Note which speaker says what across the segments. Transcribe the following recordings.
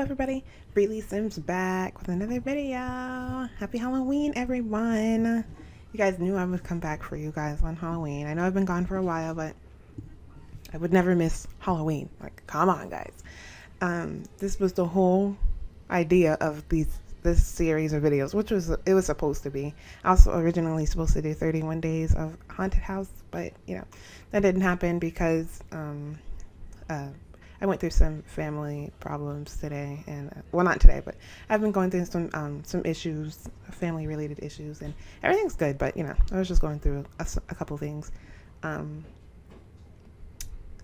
Speaker 1: everybody, Breely Sims back with another video. Happy Halloween, everyone. You guys knew I would come back for you guys on Halloween. I know I've been gone for a while, but I would never miss Halloween. Like, come on, guys. This was the whole idea of this series of videos, which was supposed to be. I was originally supposed to do 31 days of haunted house, but that didn't happen because I went through some family problems today, and well, not today, but I've been going through some issues, family related issues, and everything's good. But I was just going through a couple things.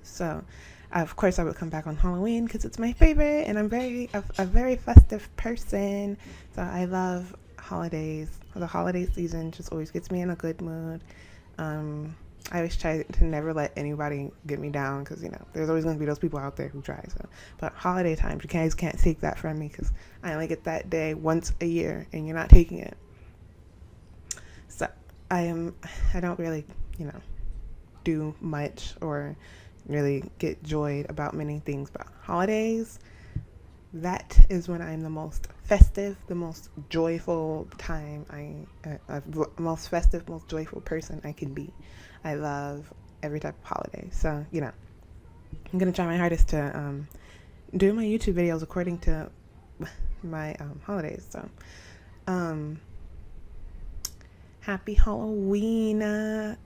Speaker 1: So, of course, I would come back on Halloween because it's my favorite, and I'm a very festive person. So I love holidays. The holiday season just always gets me in a good mood. I always try to never let anybody get me down because, there's always going to be those people out there who try. So, but holiday times, you guys can't take that from me because I only get that day once a year and you're not taking it. So I don't really, do much or really get joyed about many things, but holidays, that is when I'm the most festive, the most joyful time. Most festive, most joyful person I can be. I love every type of holiday. So, I'm going to try my hardest to do my YouTube videos according to my holidays. So, happy Halloween. I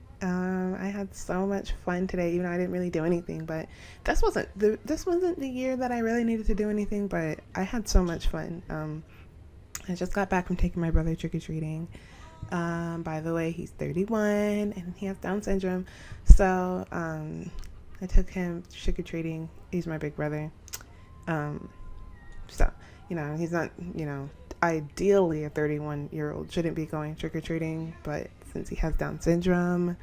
Speaker 1: had so much fun today, even though I didn't really do anything, but this wasn't the year that I really needed to do anything, but I had so much fun. I just got back from taking my brother trick-or-treating. By the way, he's 31 and he has Down syndrome. So, I took him trick-or-treating. He's my big brother. So, he's not, ideally a 31-year-old shouldn't be going trick-or-treating, but since he has Down syndrome,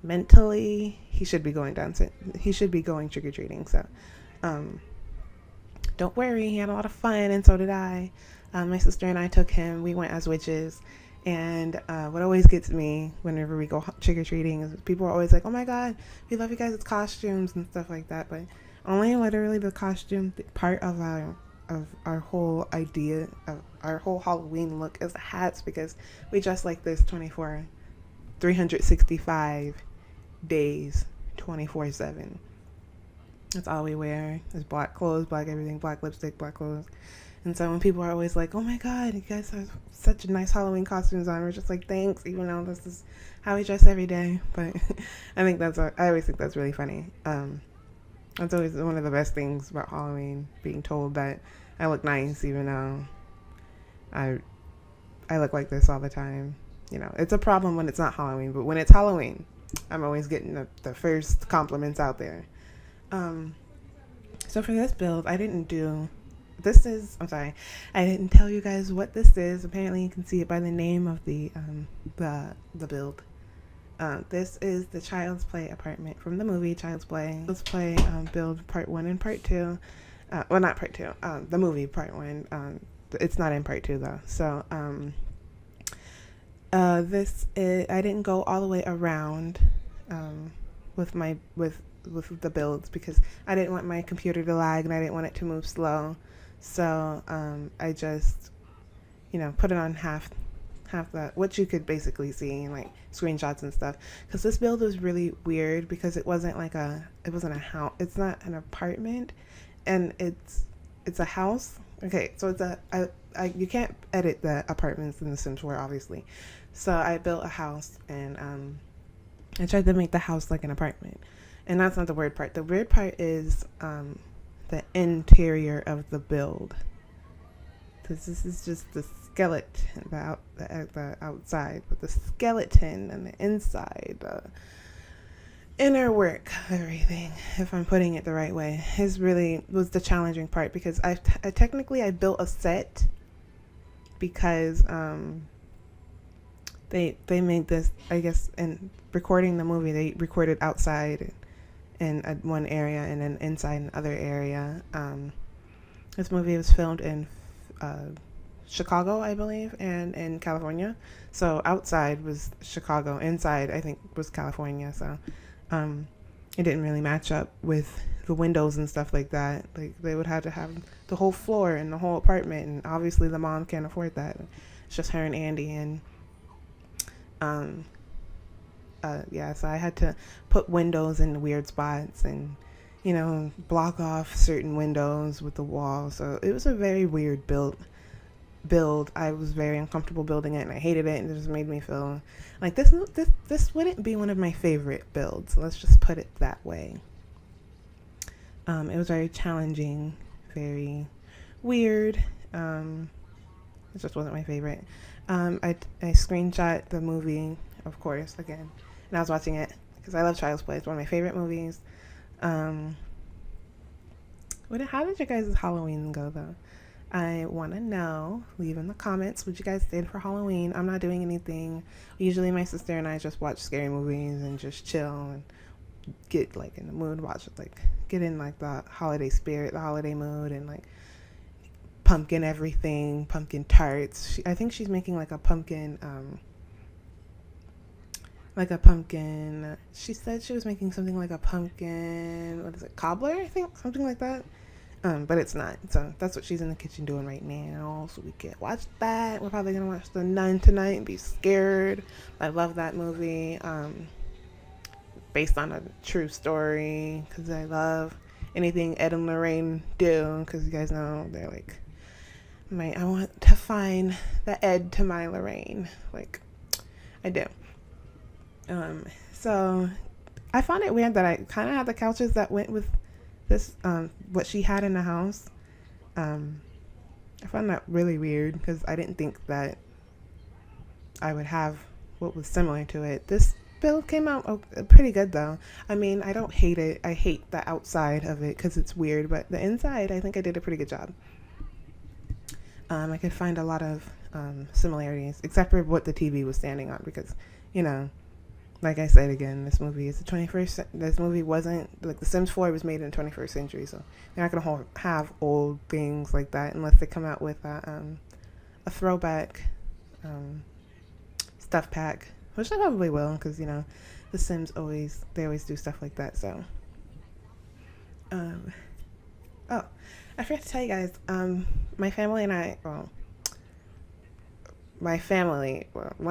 Speaker 1: mentally, he should be going trick-or-treating. So, don't worry, he had a lot of fun, and so did I. My sister and I took him. We went as witches. And what always gets me whenever we go trick-or-treating is people are always like, oh my god, we love you guys' costumes and stuff like that. But only literally the costume part of our whole idea of our whole Halloween look is the hats, because we dress like this 365 days, 24/7. That's all we wear is black clothes, black everything, black lipstick, black clothes. And so when people are always like, oh my god, you guys have such nice Halloween costumes on, we're just like, thanks, even though this is how we dress every day. But I always think that's really funny. That's always one of the best things about Halloween, being told that I look nice even though I look like this all the time. It's a problem when it's not Halloween, but when it's Halloween, I'm always getting the first compliments out there. So for this build, I didn't tell you guys what this is. Apparently you can see it by the name of the build. This is the Child's Play apartment from the movie Child's Play. Child's Play build part 1 and part 2. Well, not part 2. The movie part 1. It's not in part 2 though. So I didn't go all the way around with the builds because I didn't want my computer to lag and I didn't want it to move slow. So I just put it on half what you could basically see in like screenshots and stuff, because this build was really weird because it wasn't a house, it's not an apartment, and it's a house. Okay, so you can't edit the apartments in the Sims 4 obviously, so I built a house and I tried to make the house like an apartment, and that's not the weird part. The weird part is the interior of the build. This is just the skeleton, the outside, but the skeleton and the inside, the inner work, everything, if I'm putting it the right way, was the challenging part, because I technically built a set because they made this, I guess, in recording the movie, they recorded outside in one area and then inside another area. This movie was filmed in Chicago, I believe, and in California. So outside was Chicago, inside I think was California. So it didn't really match up with the windows and stuff like that. Like they would have to have the whole floor and the whole apartment, and obviously the mom can't afford that. It's just her and Andy, and um, yeah. So I had to put windows in weird spots and block off certain windows with the wall. So it was a very weird build. I was very uncomfortable building it, and I hated it, and it just made me feel like this wouldn't be one of my favorite builds. Let's just put it that way. It was very challenging, very weird. It just wasn't my favorite. I screenshot the movie, of course, again, and I was watching it because I love Child's Play. It's one of my favorite movies. How did you guys' Halloween go, though? I want to know. Leave in the comments what you guys did for Halloween. I'm not doing anything. Usually my sister and I just watch scary movies and just chill and get like in the mood, get in like the holiday spirit, the holiday mood, and like pumpkin everything, pumpkin tarts. I think she's making like a pumpkin, she said she was making something like a pumpkin, what is it, cobbler, I think, something like that. But it's not. So that's what she's in the kitchen doing right now. So we can watch that. We're probably gonna watch The Nun tonight and be scared. I love that movie. Based on a true story, because I love anything Ed and Lorraine do, because you guys know they're like I want to find the Ed to my Lorraine, like I do. So I found it weird that I kind of had the couches that went with this, what she had in the house. I found that really weird because I didn't think that I would have what was similar to it. This build came out pretty good though. I mean, I don't hate it. I hate the outside of it because it's weird, but the inside, I think I did a pretty good job. I could find a lot of similarities, except for what the TV was standing on, because, like I said again, this movie is the 21st. This movie wasn't like The Sims 4 was made in the 21st century, so they're not gonna have old things like that unless they come out with a throwback stuff pack, which they probably will, because The Sims always do stuff like that. So, oh, I forgot to tell you guys, my family and I, when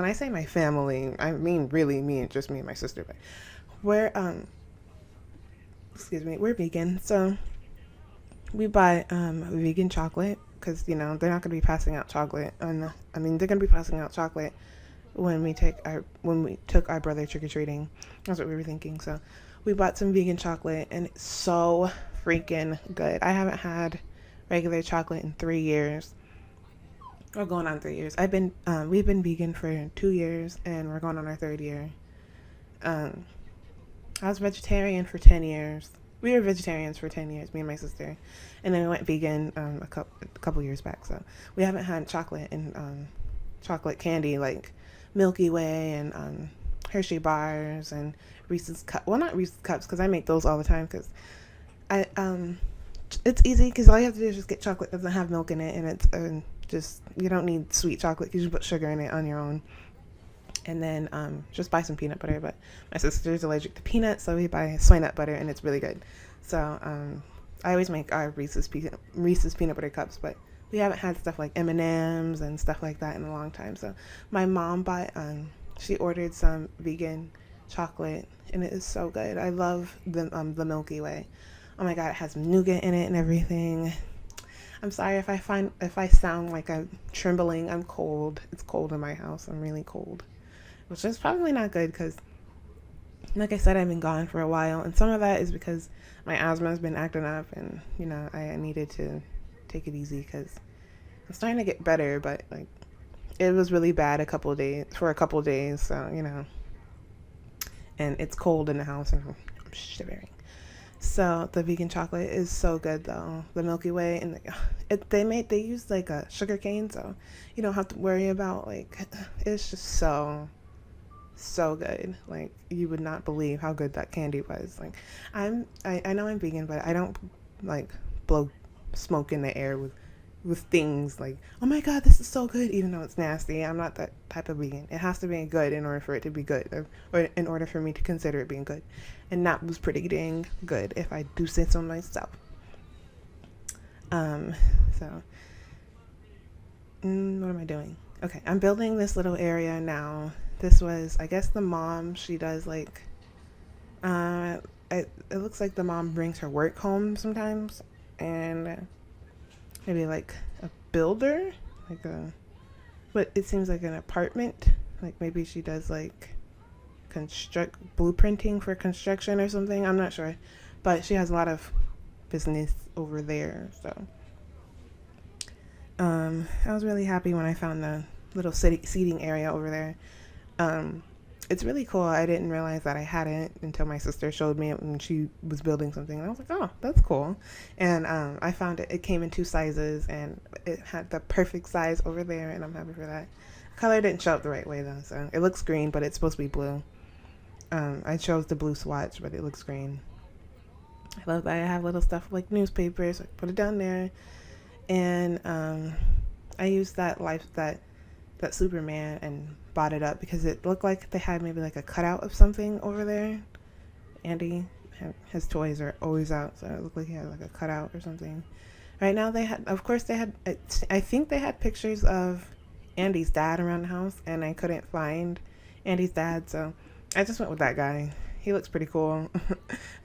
Speaker 1: I say my family, I mean really just me and my sister, but we're vegan, so we buy vegan chocolate, because they're not going to be passing out chocolate, and they're going to be passing out chocolate when we took our brother trick-or-treating. That's what we were thinking. So we bought some vegan chocolate, and it's so freaking good. I haven't had regular chocolate in 3 years. We're going on 3 years. We've been vegan for 2 years, and we're going on our 3rd year. I was vegetarian for 10 years. We were vegetarians for 10 years, me and my sister, and then we went vegan a couple years back. So we haven't had chocolate and chocolate candy like Milky Way and Hershey bars and Reese's Cups. Well, not Reese's Cups, because I make those all the time, because it's easy, because all you have to do is just get chocolate that doesn't have milk in it, and it's just, you don't need sweet chocolate because you put sugar in it on your own. And then just buy some peanut butter, but my sister's allergic to peanuts, so we buy soy nut butter, and it's really good. So I always make our Reese's peanut butter cups, but we haven't had stuff like M&Ms and stuff like that in a long time. So my mom she ordered some vegan chocolate, and it is so good. I love the Milky Way. Oh my god, it has nougat in it and everything. I'm sorry if I sound like I'm trembling. I'm cold. It's cold in my house. I'm really cold, which is probably not good, because, like I said, I've been gone for a while, and some of that is because my asthma has been acting up, and I needed to take it easy, because I'm starting to get better, but like it was really bad for a couple days. So and it's cold in the house, and I'm shivering. So the vegan chocolate is so good though. The Milky Way, and they use like a sugar cane, so you don't have to worry about it's just so good. Like, you would not believe how good that candy was. Like, I know I'm vegan, but I don't like blow smoke in the air with with things like, oh my god, this is so good, even though it's nasty. I'm not that type of vegan. It has to be good in order for it to be good, or in order for me to consider it being good. And that was pretty dang good, if I do say so myself. So, what am I doing? Okay, I'm building this little area now. This was, I guess, the mom. She does like, it looks like the mom brings her work home sometimes, and maybe like a builder, like a, but it seems like an apartment. Like maybe she does like construct blueprinting for construction or something. I'm not sure, but she has a lot of business over there. So I was really happy when I found the little seating area over there. It's really cool. I didn't realize that I had it until my sister showed me it when she was building something. And I was like, oh, that's cool. And I found it. It came in 2 sizes, and it had the perfect size over there, and I'm happy for that. Color didn't show up the right way, though. So it looks green, but it's supposed to be blue. I chose the blue swatch, but it looks green. I love that I have little stuff like newspapers. I put it down there. And I used that Superman and bought it up because it looked like they had maybe like a cutout of something over there. Andy, his toys are always out, so it looked like he had like a cutout or something. Right now I think they had pictures of Andy's dad around the house, and I couldn't find Andy's dad, so I just went with that guy. He looks pretty cool.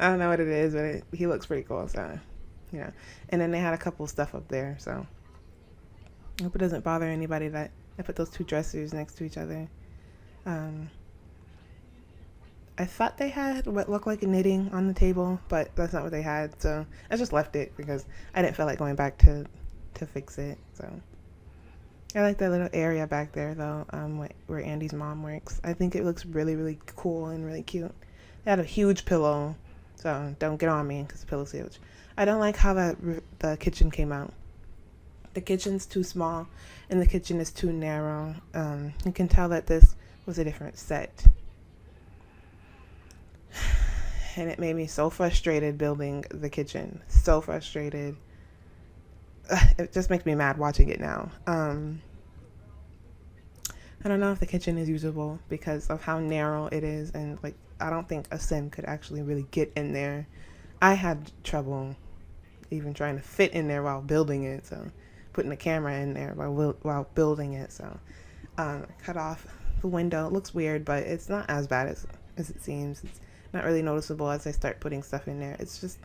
Speaker 1: I don't know what it is, but he looks pretty cool, so yeah. And then they had a couple stuff up there, so I hope it doesn't bother anybody that I put those 2 dressers next to each other. I thought they had what looked like knitting on the table, but that's not what they had, so I just left it because I didn't feel like going back to fix it. So I like that little area back there, though, where Andy's mom works. I think it looks really, really cool and really cute. They had a huge pillow, so don't get on me because the pillow's huge. I don't like how the kitchen came out. The kitchen's too small, and the kitchen is too narrow. You can tell that this was a different set. And it made me so frustrated building the kitchen. So frustrated. It just makes me mad watching it now. I don't know if the kitchen is usable because of how narrow it is, and like I don't think a sim could actually really get in there. I had trouble even trying to fit in there while building it, so putting the camera in there while building it. So cut off the window. It looks weird, but it's not as bad as it seems. It's not really noticeable as I start putting stuff in there. It's just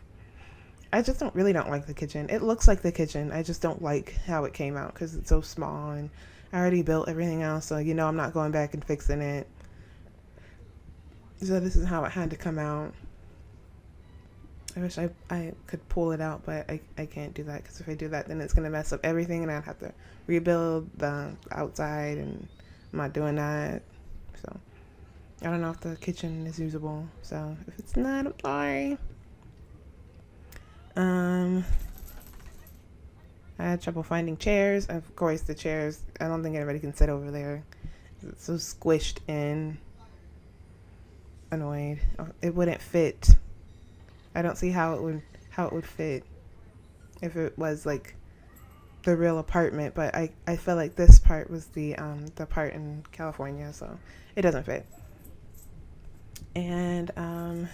Speaker 1: I just don't like the kitchen. It looks like the kitchen. I just don't like how it came out because it's so small, and I already built everything else, so I'm not going back and fixing it. So this is how it had to come out. I wish I could pull it out, but I can't do that because if I do that, then it's going to mess up everything, and I'd have to rebuild the outside, and I'm not doing that. So I don't know if the kitchen is usable. So if it's not, I'm sorry. I had trouble finding chairs. Of course, the chairs, I don't think anybody can sit over there. It's so squished in. Annoyed. It wouldn't fit. I don't see how it would fit if it was like the real apartment, but I feel like this part was the part in California, so it doesn't fit. And I'm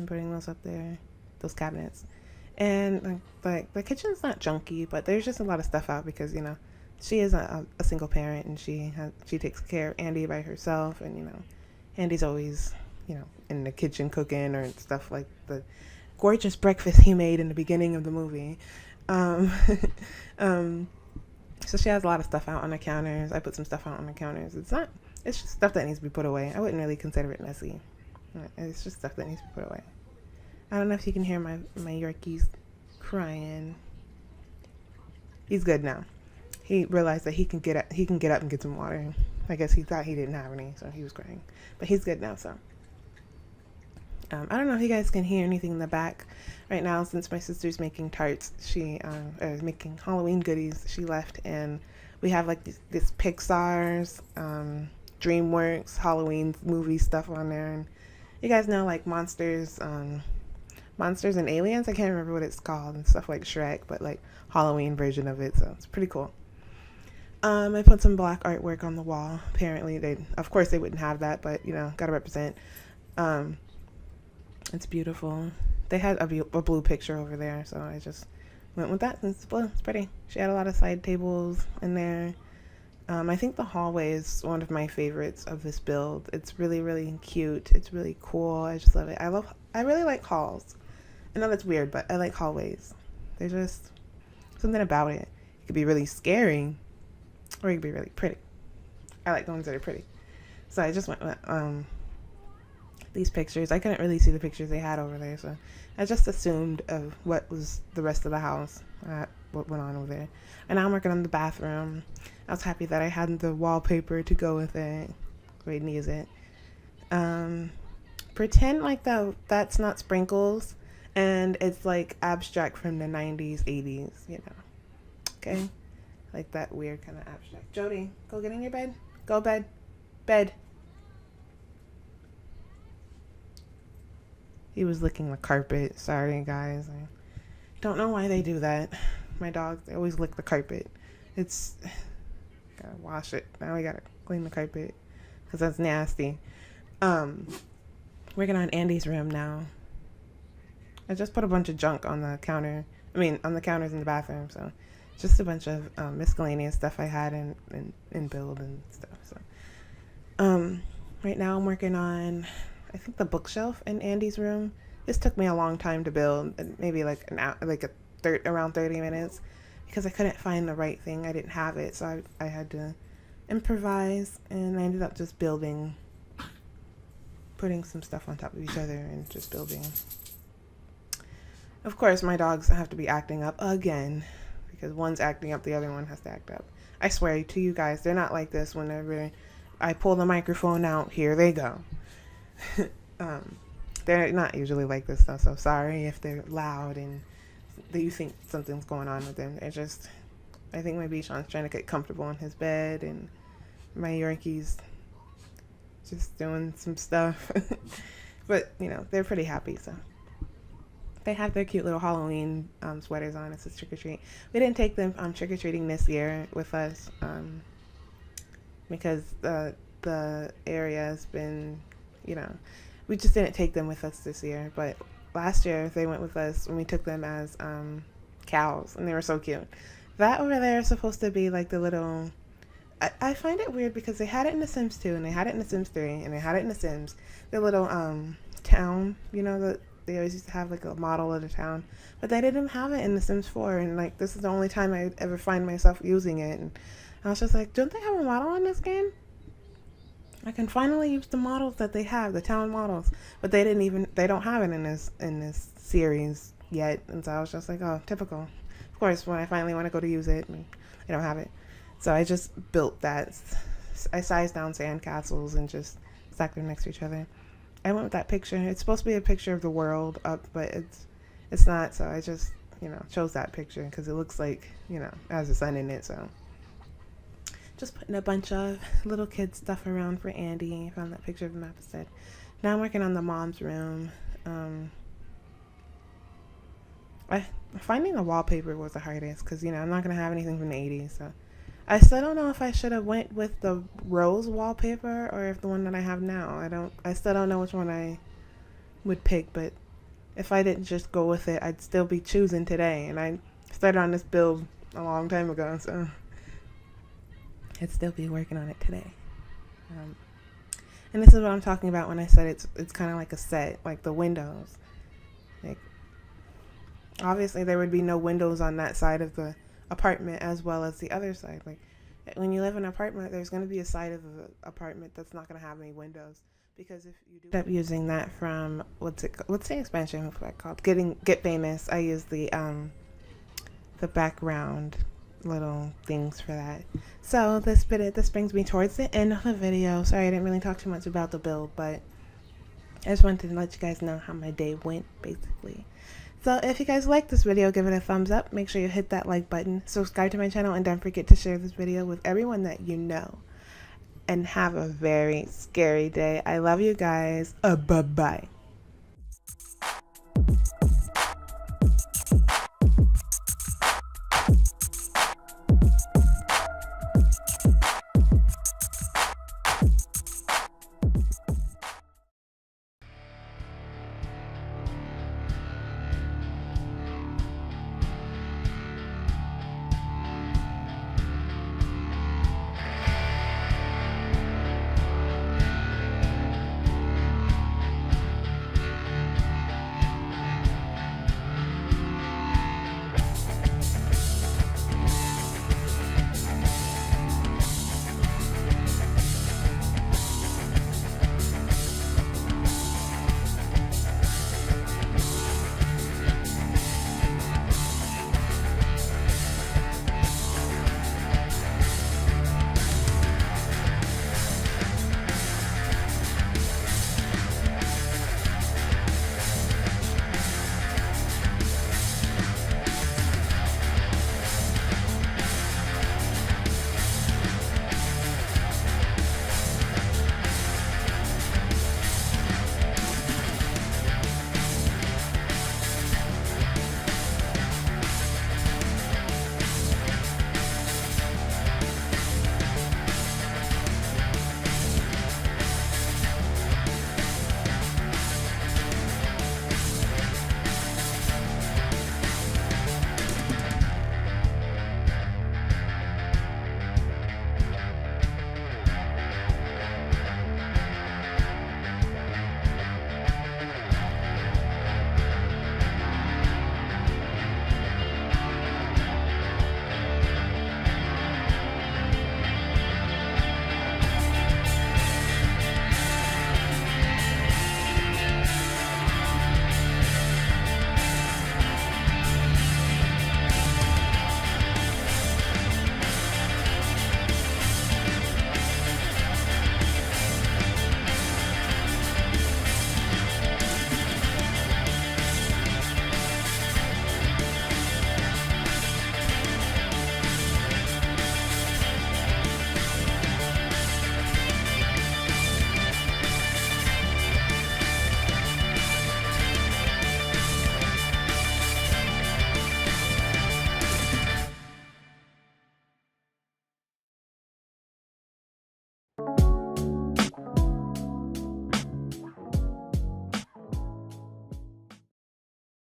Speaker 1: putting those up there, those cabinets. And like the kitchen's not junky, but there's just a lot of stuff out because she is a single parent, and she takes care of Andy by herself, and Andy's always in the kitchen cooking or stuff like the gorgeous breakfast he made in the beginning of the movie. So she has a lot of stuff out on the counters. I put some stuff out on the counters. It's just stuff that needs to be put away. I wouldn't really consider it messy. It's just stuff that needs to be put away. I don't know if you can hear my Yorkies crying. He's good now. He realized that he can get up and get some water. I guess he thought he didn't have any, so he was crying. But he's good now, so. I don't know if you guys can hear anything in the back right now since my sister's making tarts. She is making Halloween goodies. She left, and we have like this Pixar's, DreamWorks, Halloween movie stuff on there. And you guys know like Monsters Monsters and Aliens. I can't remember what it's called, and stuff like Shrek, but like Halloween version of it. So it's pretty cool. I put some black artwork on the wall. Apparently, of course, they wouldn't have that, but you know, gotta represent. Um, it's beautiful. They had a blue picture over there, so I just went with that. It's blue. It's pretty. She had a lot of side tables in there. I think the hallway is one of my favorites of this build. It's really, really cute. It's really cool. I just love it. I really like halls. I know that's weird, but I like hallways. There's just something about it. It could be really scary, or it could be really pretty. I like the ones that are pretty. So I just went with these pictures. I couldn't really see the pictures they had over there, so I just assumed of what was the rest of the house, what went on over there. And now I'm working on the bathroom. I was happy that I had the wallpaper to go with it. We didn't use it. Pretend like that's not sprinkles, and it's like abstract from the 90s, 80s, you know. Okay? Like that weird kind of abstract. Jody, go get in your bed. Go bed. Bed. He was licking the carpet. Sorry, guys. I don't know why they do that. My dogs, they always lick the carpet. It's... Gotta wash it. Now we gotta clean the carpet because that's nasty. Working on Andy's room now. I just put a bunch of junk on the counter. On the counters in the bathroom. So just a bunch of miscellaneous stuff I had in build and stuff. So right now I'm working on, I think, the bookshelf in Andy's room. This took me a long time to build, maybe like around 30 minutes. Because I couldn't find the right thing. I didn't have it, so I had to improvise, and I ended up just putting some stuff on top of each other and just building. Of course, my dogs have to be acting up again, because one's acting up, the other one has to act up. I swear to you guys, they're not like this. Whenever I pull the microphone out, here they go. They're not usually like this, though, so sorry if they're loud and that you think something's going on with them. They're just, I think my Bichon's trying to get comfortable in his bed, and my Yorkie's just doing some stuff. But, you know, they're pretty happy, so. They have their cute little Halloween sweaters on. It says trick or treat. We didn't take them trick-or-treating this year with us because the area has been, you know, we just didn't take them with us this year, but last year they went with us when we took them as cows, and they were so cute. That over there is supposed to be like the little... I find it weird because they had it in The Sims 2, and they had it in The Sims 3, and they had it in The Sims. The little town, you know, they always used to have like a model of the town, but they didn't have it in The Sims 4, and like this is the only time I ever find myself using it, and I was just like, don't they have a model in this game? I can finally use the models that they have, the town models, but they don't have it in this series yet, and so I was just like, oh, typical. Of course, when I finally want to go to use it, I don't have it. So I just built that. I sized down sandcastles and just stacked them next to each other. I went with that picture. It's supposed to be a picture of the world up, but it's not, so I just, you know, chose that picture because it looks like, you know, it has the sun in it, so. Just putting a bunch of little kid stuff around for Andy. I found that picture of him opposite. Now I'm working on the mom's room. Finding the wallpaper was the hardest because, you know, I'm not going to have anything from the 80s. So I still don't know if I should have went with the rose wallpaper or if the one that I have now. I still don't know which one I would pick, but if I didn't just go with it, I'd still be choosing today. And I started on this build a long time ago, so I'd still be working on it today. And this is what I'm talking about when I said it's kind of like a set, like the windows. Like, obviously there would be no windows on that side of the apartment as well as the other side. Like, when you live in an apartment, there's going to be a side of the apartment that's not going to have any windows, because if you do end up using that from what's the expansion called? Get Famous. I use the background little things for that. So this brings me towards the end of the video. Sorry I didn't really talk too much about the build, but I just wanted to let you guys know how my day went, basically. So if you guys like this video, give it a thumbs up. Make sure you hit that like button, subscribe to my channel, and don't forget to share this video with everyone that you know. And have a very scary day. I love you guys. Bye-bye.